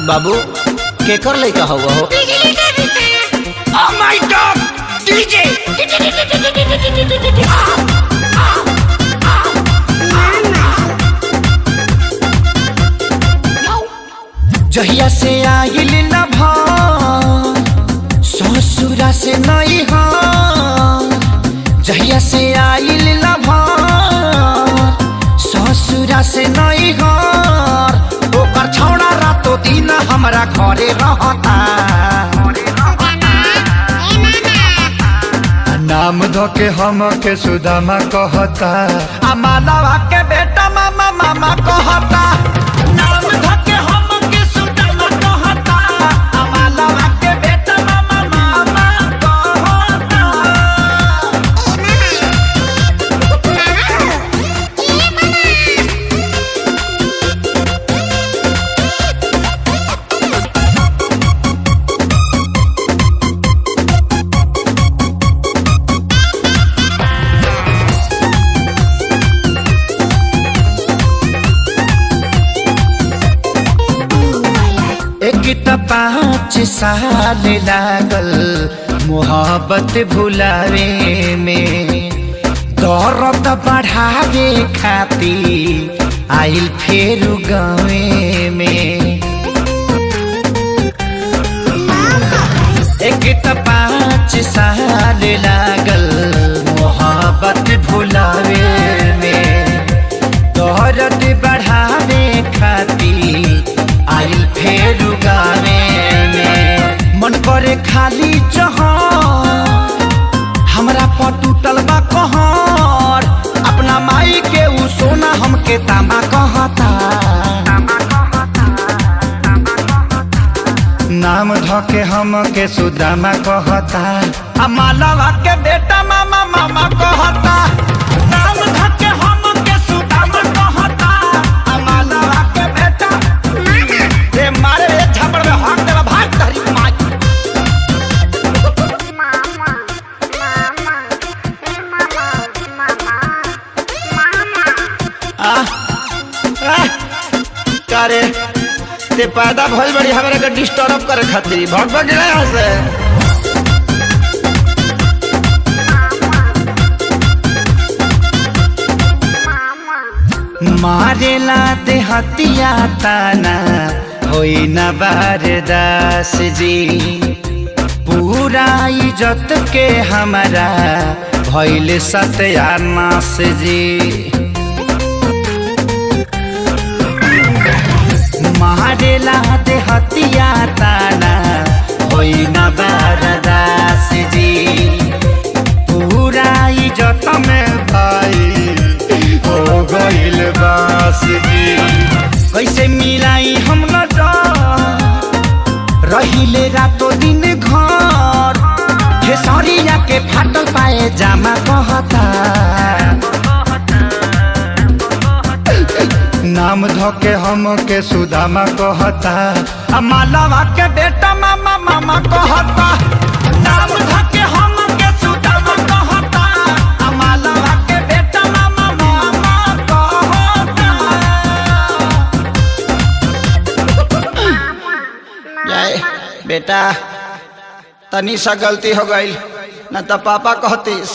बाबू केकर लइका हुआ हो? Oh my God! DJ! जहिया से आइल न ससुरा से नहीं जहिया से आइल न ससुरा से नहीं ओकर छौड़ा रातो दिन हमरा घरे रहता। नाम धोके हम के सुदामा कहता, मालावा के बेटा मामा मामा कहता। नाम धोके हम के सुदामा कहता, मालावा के बेटा मामा मामा कहता। एक त 5 साल लागल मोहब्बत भुलावे में, दर्द बढ़ावे खातिर आइल फेर गावे में। एक त 5 साल लागल मोहब्बत भुलावे में, दर्द बढ़ावे खातिर आइल फेर गावे में। मन करे खाली जहां हमरा पर टूटल बा कहर, अपना माई के उ सोना हमके तामा कहता। नाम धोके हम के सुदामा कहता, मालावा के बेटा मामा मामा कहता। नाम धोके हम के सुदामा कहता, मालावा के बेटा रे मारे रे झपड़ में हाथ देवा भाग तहरी माई। करे ते पैदा भइल बड़ी हमरा के डिस्टर्ब करे खातिर भग भग गया यहाँ से। मारेला ते हतिया ताना होई न बारदास जी, पूरा इज्जत के हमारा भइल सत्यानाश जी। मारेला ते हतिया ताना होई न बारदास जी, पूरा इज्जत में भाई हो गइल बास जी। कैसे मिलाई हम न रहिले रातो दिन घर, खेसरिया के फाटल पाए जामा कहता। नाम धोके हम के सुदामा कहता, मालावा के बेटा मामा मामा कहता। नाम धोके हम के सुदामा कहता, मालावा के बेटा मामा मामा कहता। जाए बेटा तनी सा गलती हो गई न तो पापा कहतीस।